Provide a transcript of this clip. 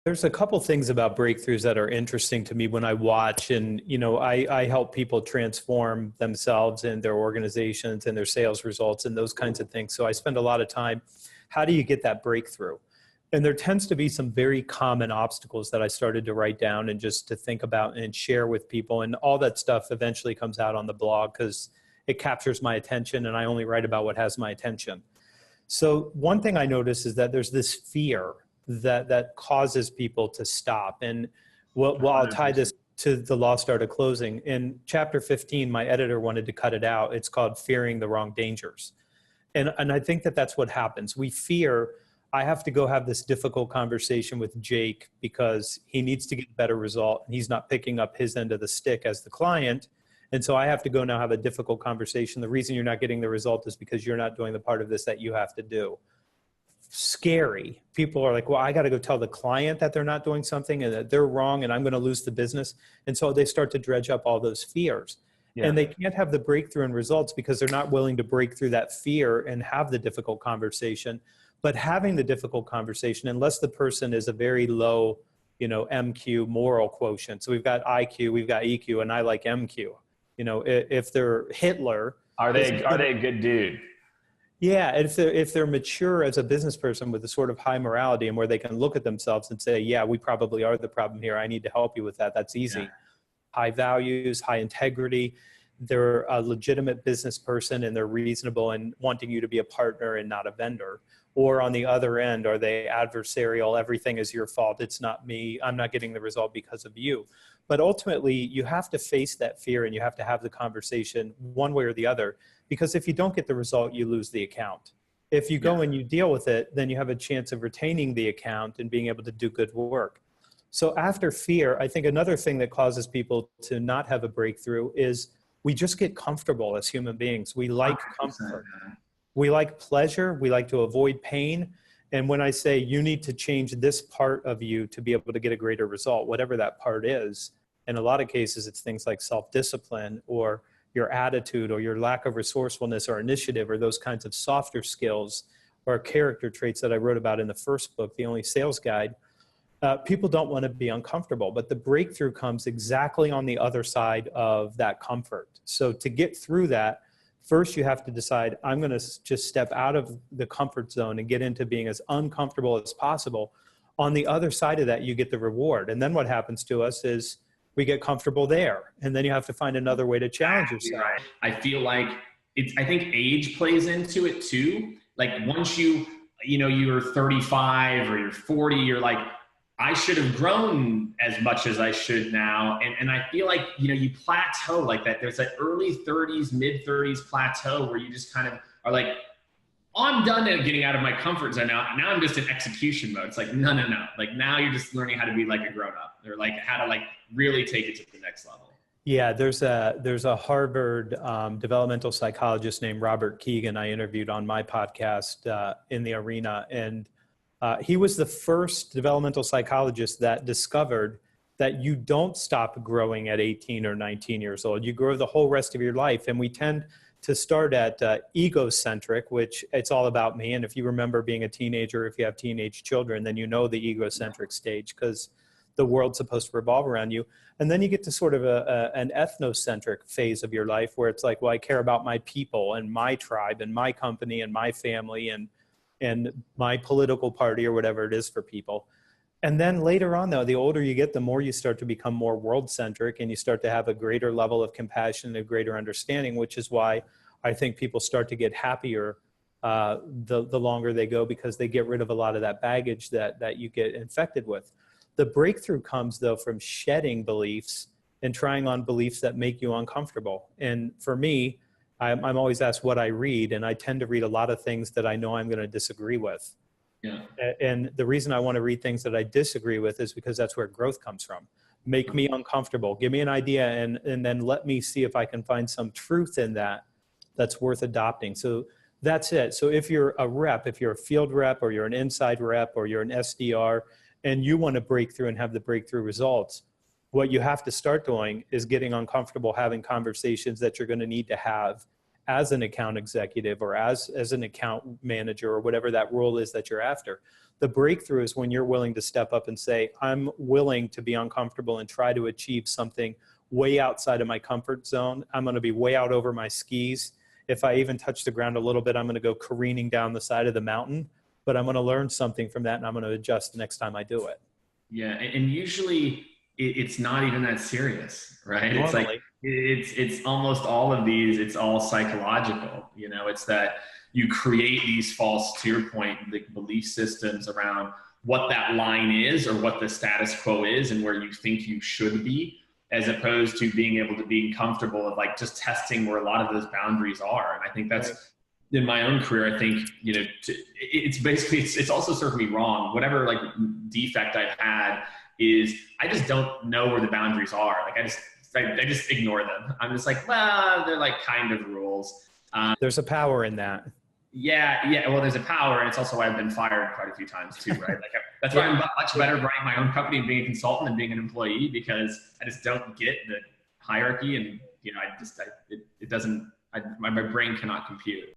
There's a couple things about breakthroughs that are interesting to me when I watch, and I help people transform themselves and their organizations and their sales results and those kinds of things. So I spend a lot of time, how do you get that breakthrough? And there tends to be some very common obstacles that I started to write down and just to think about and share with people. And all that stuff eventually comes out on the blog because it captures my attention and I only write about what has my attention. So one thing I notice is that there's this fear that causes people to stop. And I'll tie this to the lost art of closing. In chapter 15, my editor wanted to cut it out. It's called Fearing the Wrong Dangers. And I think that that's what happens. We fear, I have to go have this difficult conversation with Jake because he needs to get a better result and he's not picking up his end of the stick as the client. And so I have to go now have a difficult conversation. The reason you're not getting the result is because you're not doing the part of this that you have to do. Scary. People are like, well, I got to go tell the client that they're not doing something and that they're wrong and I'm going to lose the business. And so they start to dredge up all those fears. Yeah. And they can't have the breakthrough in results because they're not willing to break through that fear and have the difficult conversation. But having the difficult conversation, unless the person is a very low, MQ moral quotient. So we've got IQ, we've got EQ, and I like MQ. If they're Hitler. Are they a good dude? Yeah, if they're mature as a business person with a sort of high morality and where they can look at themselves and say, yeah, we probably are the problem here. I need to help you with that. That's easy. Yeah. High values, high integrity. They're a legitimate business person and they're reasonable and wanting you to be a partner and not a vendor. Or on the other end, are they adversarial? Everything is your fault. It's not me. I'm not getting the result because of you. But ultimately, you have to face that fear and you have to have the conversation one way or the other. Because if you don't get the result, you lose the account. If you go and you deal with it, then you have a chance of retaining the account and being able to do good work. So after fear, I think another thing that causes people to not have a breakthrough is we just get comfortable as human beings. We like comfort. We like pleasure. We like to avoid pain. And when I say you need to change this part of you to be able to get a greater result, whatever that part is, in a lot of cases, it's things like self-discipline or your attitude or your lack of resourcefulness or initiative or those kinds of softer skills or character traits that I wrote about in the first book, The Only Sales Guide. People don't want to be uncomfortable, but the breakthrough comes exactly on the other side of that comfort. So to get through that, first you have to decide, I'm going to just step out of the comfort zone and get into being as uncomfortable as possible. On the other side of that, you get the reward. And then what happens to us is we get comfortable there. And then you have to find another way to challenge yourself. Right. I feel like I think age plays into it too. Like once you're 35 or you're 40, you're like, I should have grown as much as I should now. And I feel like, you plateau like that. There's that early 30s, mid 30s plateau where you just kind of are like, oh, I'm done getting out of my comfort zone now. Now I'm just in execution mode. It's like, no. Like now you're just learning how to be like a grown up or like how to like really take it to the next level. Yeah, there's a Harvard developmental psychologist named Robert Keegan I interviewed on my podcast in the arena. And he was the first developmental psychologist that discovered that you don't stop growing at 18 or 19 years old. You grow the whole rest of your life. And we tend to start at egocentric, which it's all about me. And if you remember being a teenager, if you have teenage children, then you know the egocentric stage because the world's supposed to revolve around you. And then you get to sort of an ethnocentric phase of your life where it's like, well, I care about my people and my tribe and my company and my family and my political party or whatever it is for people. And then later on, though, the older you get, the more you start to become more world-centric and you start to have a greater level of compassion and a greater understanding, which is why I think people start to get happier the longer they go because they get rid of a lot of that baggage that you get infected with. The breakthrough comes, though, from shedding beliefs and trying on beliefs that make you uncomfortable. And for me, I'm always asked what I read, and I tend to read a lot of things that I know I'm going to disagree with. Yeah. And the reason I want to read things that I disagree with is because that's where growth comes from. Make me uncomfortable. Give me an idea, and then let me see if I can find some truth in that that's worth adopting. So that's it. So if you're a rep, if you're a field rep, or you're an inside rep, or you're an SDR, and you want to break through and have the breakthrough results, what you have to start doing is getting uncomfortable having conversations that you're going to need to have as an account executive or as an account manager or whatever that role is that you're after. The breakthrough is when you're willing to step up and say, I'm willing to be uncomfortable and try to achieve something way outside of my comfort zone. I'm going to be way out over my skis. If I even touch the ground a little bit, I'm going to go careening down the side of the mountain, but I'm going to learn something from that and I'm going to adjust the next time I do it. Yeah. And usually it's not even that serious, right? Normally. It's like, it's almost all of these, it's all psychological, you know, it's that you create these false, to your point, the belief systems around what that line is or what the status quo is and where you think you should be, as opposed to being able to be comfortable of like just testing where a lot of those boundaries are. And I think that's, in my own career, I think, you know, it's basically, it's also served me wrong. Whatever like defect I've had is I just don't know where the boundaries are. Like I just ignore them. I'm just like, well, they're like kind of rules. There's a power in that. Yeah. Well, there's a power, and it's also why I've been fired quite a few times too, right? Like that's why I'm much better running my own company and being a consultant and being an employee, because I just don't get the hierarchy, and you know, it doesn't. My brain cannot compute.